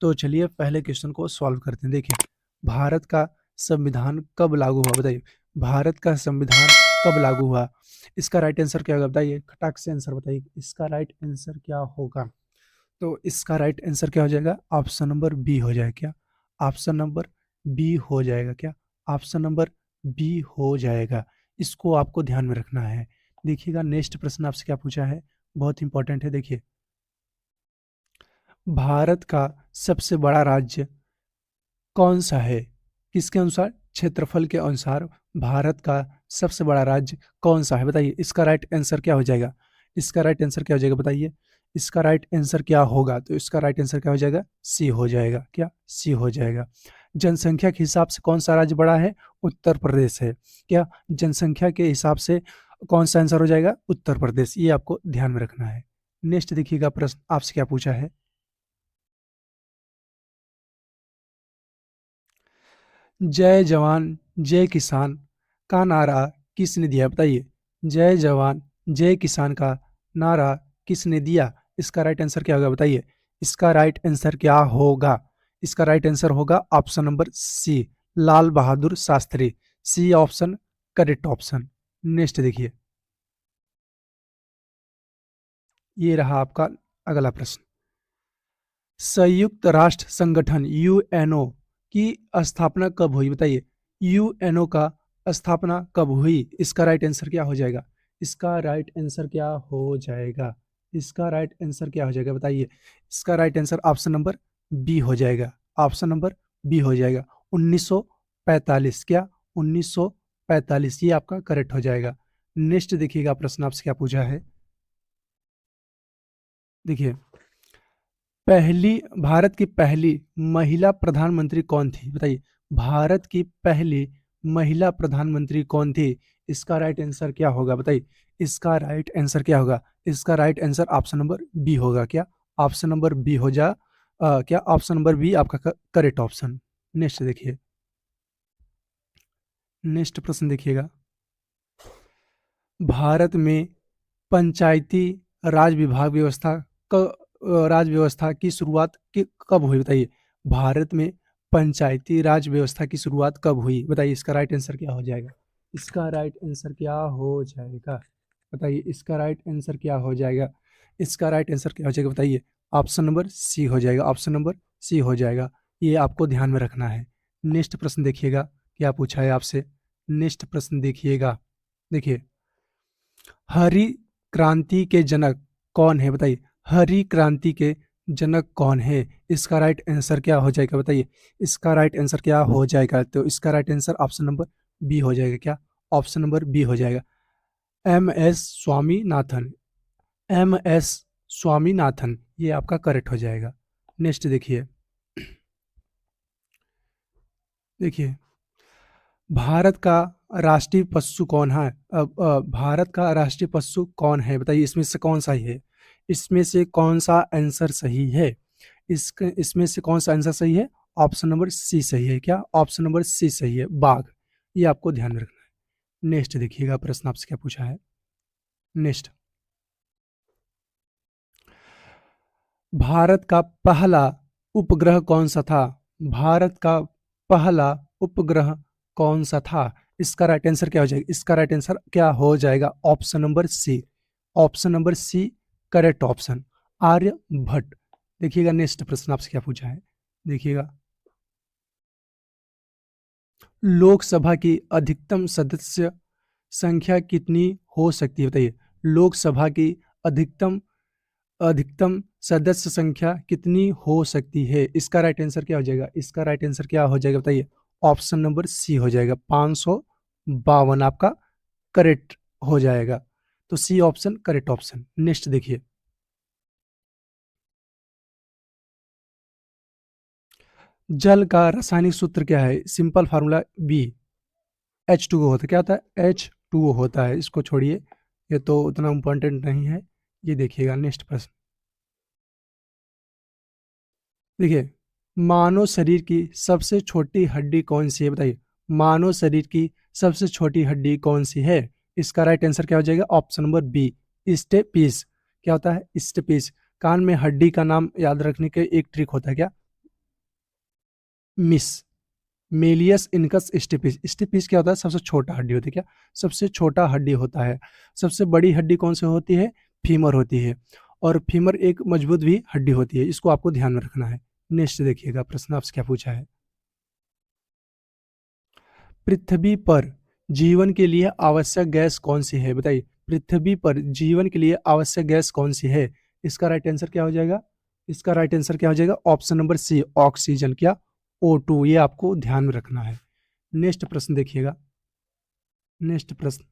तो चलिए पहले क्वेश्चन को सॉल्व करते हैं। देखिए, भारत का संविधान कब लागू हुआ? बताइए, भारत का संविधान कब लागू हुआ? इसका राइट आंसर क्या होगा? बताइए, खटाक से आंसर बताइए, इसका राइट आंसर क्या होगा? तो इसका राइट आंसर क्या हो जाएगा? ऑप्शन नंबर बी हो जाएगा क्या? ऑप्शन नंबर बी हो जाएगा क्या? ऑप्शन नंबर बी हो जाएगा। इसको आपको ध्यान में रखना है। देखिएगा, नेक्स्ट प्रश्न आपसे क्या पूछा है, बहुत इंपॉर्टेंट है। देखिए, भारत का सबसे बड़ा राज्य कौन सा है? किसके अनुसार? क्षेत्रफल के अनुसार भारत का सबसे बड़ा राज्य कौन सा है? बताइए, इसका राइट आंसर क्या हो जाएगा? इसका राइट आंसर क्या हो जाएगा? बताइए, इसका राइट आंसर क्या होगा? तो इसका राइट आंसर क्या हो जाएगा? सी हो जाएगा क्या? सी हो जाएगा। जनसंख्या के हिसाब से कौन सा राज्य बड़ा है? उत्तर प्रदेश है क्या? जनसंख्या के हिसाब से कौन सा आंसर हो जाएगा? उत्तर प्रदेश। ये आपको ध्यान में रखना है। नेक्स्ट देखिएगा, प्रश्न आपसे क्या पूछा है। जय जवान जय किसान का नारा किसने दिया? बताइए, जय जवान जय किसान का नारा किसने दिया? इसका राइट आंसर क्या होगा? बताइए, इसका राइट आंसर क्या होगा? इसका राइट आंसर होगा option number C, Lal Bahadur Shastri. C option correct option. Next देखिए, ये रहा आपका अगला प्रश्न। संयुक्त राष्ट्र संगठन यूएनओ की स्थापना कब हुई? बताइए, यूएनओ का स्थापना कब हुई? इसका राइट आंसर क्या हो जाएगा? इसका राइट आंसर क्या हो जाएगा? इसका राइट आंसर क्या हो जाएगा? बताइए, इसका right answer option number B हो जाएगा। ऑप्शन नंबर बी हो जाएगा, 1945। क्या? 1945, ये आपका करेक्ट हो जाएगा। नेक्स्ट देखिएगा, प्रश्न आपसे क्या पूछा है। देखिए, पहली भारत की पहली महिला प्रधानमंत्री कौन थी? बताइए, भारत की पहली महिला प्रधानमंत्री कौन थी? इसका राइट आंसर क्या होगा? बताइए, इसका राइट आंसर क्या होगा? इसका right answer option number B होगा क्या? ऑप्शन नंबर बी हो जा क्या? ऑप्शन नंबर बी आपका करेक्ट ऑप्शन। नेक्स्ट देखिए, नेक्स्ट प्रश्न देखिएगा। भारत में पंचायती राज विभाग व्यवस्था राज व्यवस्था की शुरुआत कब हुई? बताइए, भारत में पंचायती राज व्यवस्था की शुरुआत कब हुई? बताइए, इसका राइट आंसर क्या हो जाएगा? इसका राइट आंसर क्या हो जाएगा? बताइए, इसका राइट आंसर क्या हो जाएगा? इसका राइट आंसर क्या हो जाएगा? बताइए, ऑप्शन नंबर सी हो जाएगा। ऑप्शन नंबर सी हो जाएगा। ये आपको ध्यान में रखना है। नेक्स्ट प्रश्न देखिएगा, क्या पूछा है आपसे। नेक्स्ट प्रश्न देखिएगा। देखिए, हरी क्रांति के जनक कौन है? बताइए, हरी क्रांति के जनक कौन है? इसका राइट आंसर क्या हो जाएगा? बताइए, इसका राइट आंसर क्या हो जाएगा? तो इसका right answer option number B हो जाएगा क्या? ऑप्शन नंबर बी हो जाएगा, M S Swaminathan. M S Swaminathan, ये आपका करेक्ट हो जाएगा। नेक्स्ट देखिए, देखिए, भारत का राष्ट्रीय पशु कौन है? भारत का राष्ट्रीय पशु कौन है? बताइए, इसमें से कौन सा ही है? इसमें से कौन सा आंसर सही है? इसमें से कौन सा आंसर सही है? ऑप्शन नंबर सी सही है क्या? ऑप्शन नंबर सी सही है, बाघ। ये आपको ध्यान में रखना है। नेक्स्ट देखिएगा, प्रश्न आपसे क्या पूछा है। नेक्स्ट, भारत का पहला उपग्रह कौन सा था? भारत का पहला उपग्रह कौन सा था? इसका राइट आंसर क्या हो जाएगा? इसका राइट आंसर क्या हो जाएगा? Option number C. Option number C correct option, Aryabhata. देखिएगा, नेक्स्ट प्रश्न आपसे क्या पूछा है। देखिएगा, लोकसभा की अधिकतम सदस्य संख्या कितनी हो सकती है? बताइए, लोकसभा की अधिकतम अधिकतम सदस्य संख्या कितनी हो सकती है? इसका राइट आंसर क्या हो जाएगा? इसका राइट आंसर क्या हो जाएगा? बताइए, ऑप्शन नंबर सी हो जाएगा, 552 आपका करेक्ट हो जाएगा। तो C option correct option. Next देखिए, जल का रासायनिक सूत्र क्या है? सिंपल फार्मूला बी, H2O होता है। क्या होता है? H2O होता है। इसको छोड़िए, ये तो उतना इंपॉर्टेंट नहीं है। ये देखिएगा, नेक्स्ट प्रश्न। देखिए, मानव शरीर की सबसे छोटी हड्डी कौन सी है? बताइए, मानव शरीर की सबसे छोटी हड्डी कौन सी है? इसका राइट आंसर क्या हो जाएगा? Option number B, steppes. क्या होता है? स्टेपीस। कान में हड्डी का नाम याद रखने के एक ट्रिक होता है क्या? Miss malleus incus स्टिपिस। स्टिपिस क्या होता है? सबसे छोटा हड्डी होती है। क्या? सबसे छोटा हड्डी होता है। सबसे बड़ी हड्डी कौन सी होती है? फीमर होती है। और फीमर एक मजबूत भी हड्डी होती है, इसको आपको ध्यान में रखना है। नेक्स्ट देखिएगा प्रश्न आपसे क्या पूछा है। पृथ्वी पर जीवन के लिए आवश्यक गैस कौन सी है? बताइए, पृथ्वी पर जीवन के लिए आवश्यक गैस कौन सी है? इसका राइट आंसर क्या हो जाएगा? इसका राइट आंसर क्या हो जाएगा? Option number C, oxygen. क्या? O2। ये आपको ध्यान में रखना है। नेक्स्ट प्रश्न देखिएगा। नेक्स्ट प्रश्न,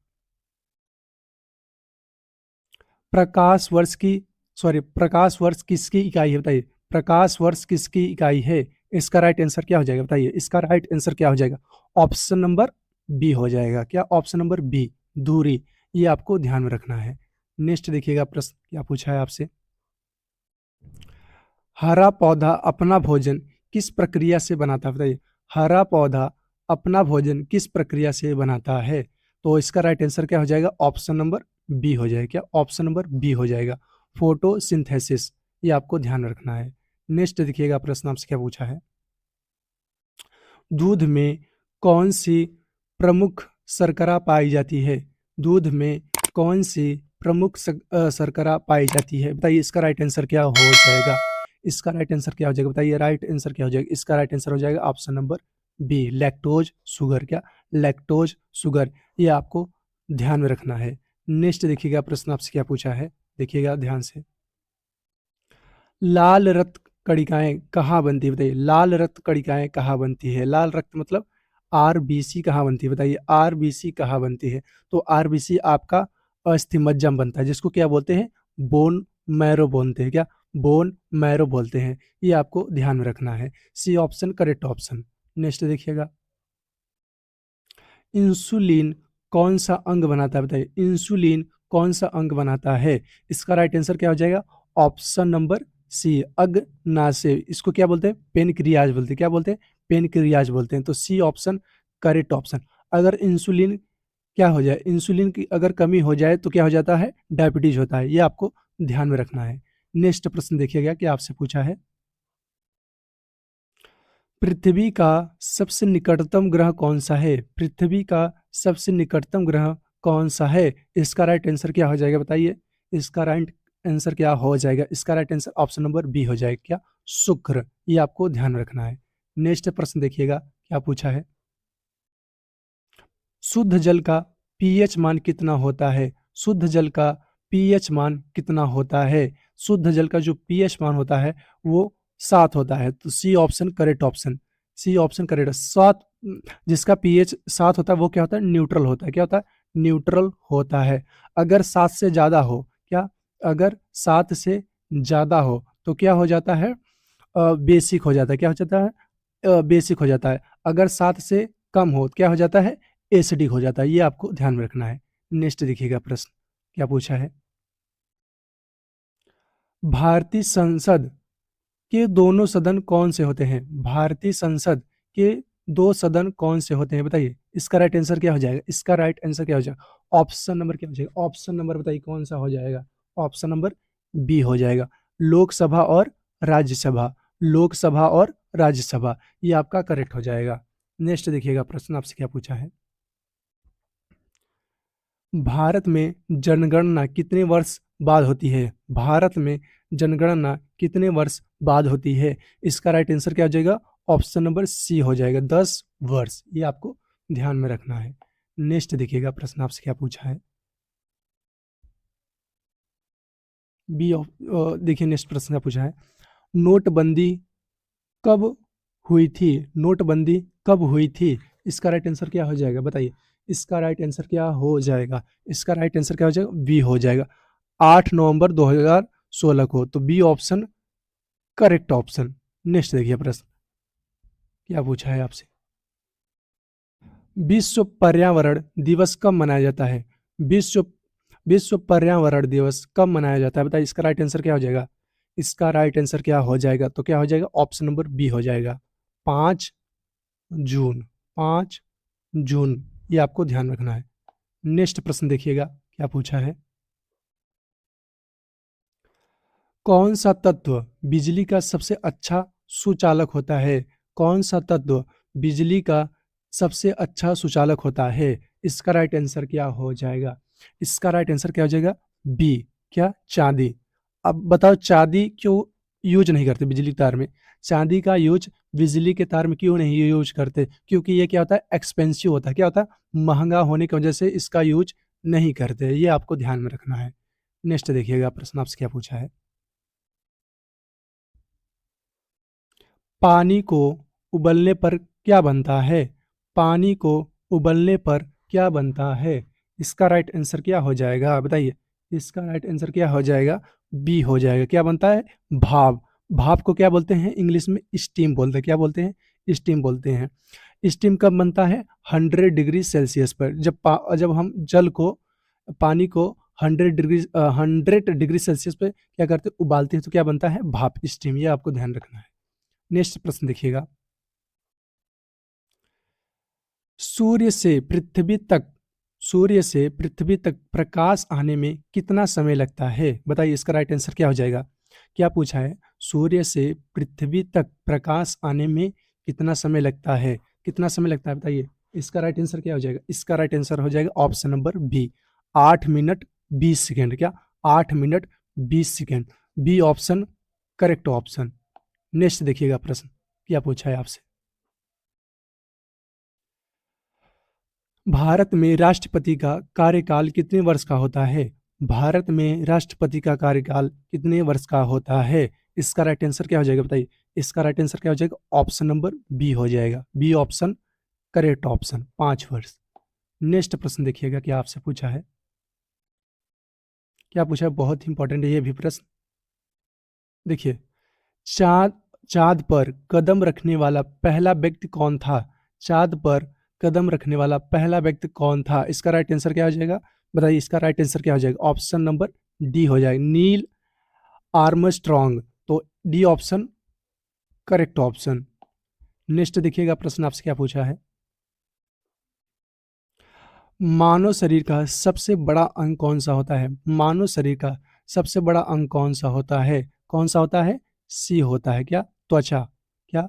प्रकाश वर्ष की प्रकाश वर्ष किसकी इकाई है? बताइए, प्रकाश वर्ष किसकी इकाई है? इसका राइट आंसर क्या हो जाएगा? बताइए, इसका राइट आंसर क्या हो जाएगा? ऑप्शन नंबर बी हो जाएगा। क्या? ऑप्शन नंबर बी, दूरी। ये आपको ध्यान में रखना है। नेक्स्ट देखिएगा प्रश्न क्या पूछा है आपसे। हरा पौधा अपना भोजन किस प्रक्रिया से बनाता है? बताइए, हरा पौधा अपना भोजन किस प्रक्रिया से बनाता है? तो इसका राइट आंसर क्या हो जाएगा? ऑप्शन नंबर बी हो जाएगा। क्या? ऑप्शन नंबर बी हो जाएगा, फोटोसिंथेसिस। ये आपको ध्यान रखना है। नेक्स्ट देखिएगा प्रश्न आपसे क्या पूछा है। दूध में कौन सी प्रमुख शर्करा पाई जाती है? दूध में कौन सी प्रमुख शर्करा पाई जाती है? बताइए, इसका राइट आंसर क्या हो जाएगा? इसका राइट आंसर क्या हो जाएगा? बताइए, राइट आंसर क्या हो जाएगा? इसका राइट आंसर हो जाएगा option number B, lactose sugar. क्या? Lactose sugar. ये आपको ध्यान में रखना है। नेक्स्ट देखिएगा प्रश्न आपसे क्या पूछा है, देखिएगा ध्यान से। लाल रक्त कणिकाएं कहाँ बनती है? बताइए, लाल रक्त कणिकाएं कहाँ बनती है? लाल रक्त मतलब आरबीसी कहाँ बनती है? बताइए, आरबीसी कहाँ बनती है? तो आरबीसी आपका अस्थिमज्जम बनता है, जिसको क्या बोलते हैं? बोन मैरो बोलते हैं। क्या? बोन मैरो बोलते हैं। ये आपको ध्यान में रखना है। C option correct option. Next देखिएगा, इंसुलिन कौन सा अंग बनाता है? बताइए, इंसुलिन कौन सा अंग बनाता है? इसका राइट आंसर क्या हो जाएगा? ऑप्शन नंबर सी, अग्नाशय। इसको क्या बोलते हैं? पेनक्रियाज बोलते हैं। क्या बोलते हैं? पेनक्रियाज बोलते हैं। तो सी ऑप्शन करेक्ट ऑप्शन। अगर इंसुलिन क्या हो जाए, इंसुलिन की अगर कमी हो जाए तो क्या हो जाता है? डायबिटीज होता है। ये आपको ध्यान में रखना है। नेक्स्ट प्रश्न देखिएगा क्या आपसे पूछा है। पृथ्वी का सबसे निकटतम ग्रह कौन सा है? पृथ्वी का सबसे निकटतम ग्रह कौन सा है? इसका राइट आंसर क्या हो जाएगा? बताइए, इसका राइट आंसर क्या हो जाएगा? इसका right answer option number B हो जाएगा। क्या? शुक्र। ये आपको ध्यान में रखना है। नेक्स्ट प्रश्न देखिएगा क्या पूछा है। शुद्ध जल का पीएच मान कितना होता है? शुद्ध जल का पीएच मान कितना होता है? शुद्ध जल का जो पीएच मान होता है वो 7 होता है। तो C option correct option. C option correct. 7, जिसका पीएच 7 होता है वो क्या होता है? न्यूट्रल होता है। क्या होता है? न्यूट्रल होता है। अगर 7 से ज्यादा हो, क्या? अगर 7 से ज्यादा हो तो क्या हो जाता है? बेसिक हो जाता है। क्या हो जाता है? बेसिक हो जाता है। अगर 7 से कम हो तो क्या हो जाता है? एसिडिक हो जाता है। ये आपको ध्यान में रखना है। नेक्स्ट देखिएगा प्रश्न क्या पूछा है। भारतीय संसद के दोनों सदन कौन से होते हैं? भारतीय संसद के दो सदन कौन से होते हैं? बताइए, इसका राइट आंसर क्या हो जाएगा? इसका राइट आंसर क्या हो जाएगा? ऑप्शन नंबर क्या हो जाएगा? ऑप्शन नंबर बताइए कौन सा हो जाएगा? ऑप्शन नंबर बी हो जाएगा, लोकसभा और राज्यसभा। लोकसभा और राज्यसभा। ये आपका करेक्ट हो जाएगा। नेक्स्ट देखिएगा प्रश्न आपसे क्या पूछा है। भारत में जनगणना कितने वर्ष बाद होती है? भारत में जनगणना कितने वर्ष बाद होती है? इसका राइट आंसर क्या हो जाएगा? ऑप्शन नंबर सी हो जाएगा, 10 वर्ष। ये आपको ध्यान में रखना है। नेक्स्ट देखिएगा प्रश्न आपसे क्या पूछा है। देखिए नेक्स्ट प्रश्न क्या पूछा है। नोटबंदी कब हुई थी? नोटबंदी कब हुई थी? इसका राइट आंसर क्या हो जाएगा? बताइए, इसका राइट आंसर क्या हो जाएगा? इसका राइट आंसर क्या हो जाएगा? बी हो जाएगा, 8 नवंबर 2016 को। तो B option correct option. Next देखिए प्रश्न क्या पूछा है आपसे। विश्व पर्यावरण दिवस कब मनाया जाता है? विश्व विश्व पर्यावरण दिवस कब मनाया जाता है? बताइए, इसका राइट आंसर क्या हो जाएगा? इसका राइट आंसर क्या हो जाएगा? तो क्या हो जाएगा? ऑप्शन नंबर बी हो जाएगा, 5 जून। 5 जून। ये आपको ध्यान रखना है। नेक्स्ट प्रश्न देखिएगा क्या पूछा है। कौन सा तत्व बिजली का सबसे अच्छा सुचालक होता है? कौन सा तत्व बिजली का सबसे अच्छा सुचालक होता है? इसका राइट आंसर क्या हो जाएगा? इसका राइट आंसर क्या हो जाएगा? बी, क्या? चांदी। अब बताओ चांदी क्यों यूज नहीं करते बिजली के तार में? चांदी का यूज बिजली के तार में क्यों नहीं यूज करते? क्योंकि ये क्या होता है? एक्सपेंसिव होता है। क्या होता है? महंगा होने की वजह से इसका यूज नहीं करते। ये आपको ध्यान में रखना है। नेक्स्ट देखिएगा प्रश्न आपसे क्या पूछा है। पानी को उबलने पर क्या बनता है? पानी को उबलने पर क्या बनता है? इसका राइट आंसर क्या हो जाएगा? बताइए। इसका राइट आंसर क्या हो जाएगा? बी हो जाएगा। क्या बनता है? भाप। भाप को क्या बोलते हैं? इंग्लिश में स्टीम बोलते हैं। क्या बोलते हैं? स्टीम बोलते हैं। स्टीम कब बनता है? 100 डिग्री सेल्सियस पर। जब हम जल को, पानी को 100 डिग्री सेल्सियस पे क्या करते हैं? उबालते हैं, तो क्या बनता है? भाप, स्टीम। ये आपको ध्यान रखना है। नेक्स्ट प्रश्न देखिएगा। सूर्य से पृथ्वी तक सूर्य से पृथ्वी तक प्रकाश आने में कितना समय लगता है? बताइए। इसका राइट आंसर क्या हो जाएगा? क्या पूछा है? सूर्य से पृथ्वी तक प्रकाश आने में कितना समय लगता है? कितना समय लगता है बताइए। इसका राइट आंसर क्या हो जाएगा? इसका राइट आंसर हो जाएगा option number B, 8 minute 20 second. क्या? 8 minute 20 second. B option correct option. Next देखिएगा प्रश्न क्या पूछा है आपसे। भारत में राष्ट्रपति का कार्यकाल कितने वर्ष का होता है? भारत में राष्ट्रपति का कार्यकाल कितने वर्ष का होता है? इसका राइट आंसर क्या हो जाएगा बताइए। इसका राइट आंसर क्या हो जाएगा? ऑप्शन नंबर बी हो जाएगा। बी ऑप्शन करेक्ट ऑप्शन, 5 वर्ष। नेक्स्ट प्रश्न देखिएगा क्या आपसे पूछा है। क्या पूछा है? बहुत ही इंपॉर्टेंट है ये भी प्रश्न। देखिए, चांद चांद पर कदम रखने वाला पहला व्यक्ति कौन था? चांद पर कदम रखने वाला पहला व्यक्ति कौन था? इसका राइट आंसर क्या हो जाएगा? बताइए। इसका राइट आंसर क्या हो जाएगा? ऑप्शन नंबर डी हो जाएगा, नील आर्मस्ट्रॉन्ग। तो D option correct option. Next देखिएगा प्रश्न आपसे क्या पूछा है। मानव शरीर का सबसे बड़ा अंग कौन सा होता है? मानव शरीर का सबसे बड़ा अंग कौन सा होता है? कौन सा होता है? सी होता है। क्या? त्वचा। क्या?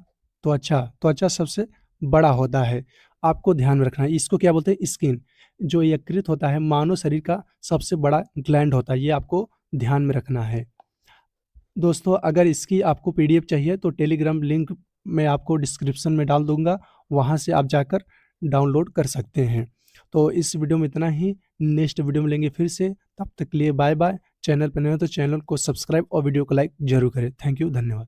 त्वचा। त्वचा सबसे बड़ा होता है। आपको ध्यान में रखना है। इसको क्या बोलते हैं? स्किन। जो यकृत होता है मानव शरीर का सबसे बड़ा ग्लैंड होता है। ये आपको ध्यान में रखना है। दोस्तों, अगर इसकी आपको पीडीएफ चाहिए तो टेलीग्राम लिंक मैं आपको डिस्क्रिप्शन में डाल दूंगा, वहां से आप जाकर डाउनलोड कर सकते हैं। तो इस वीडियो में इतना ही। नेक्स्ट वीडियो में लेंगे फिर से। तब तक के लिए बाय बाय। चैनल पर नए हो तो चैनल को सब्सक्राइब और वीडियो को लाइक जरूर करें। थैंक यू, धन्यवाद।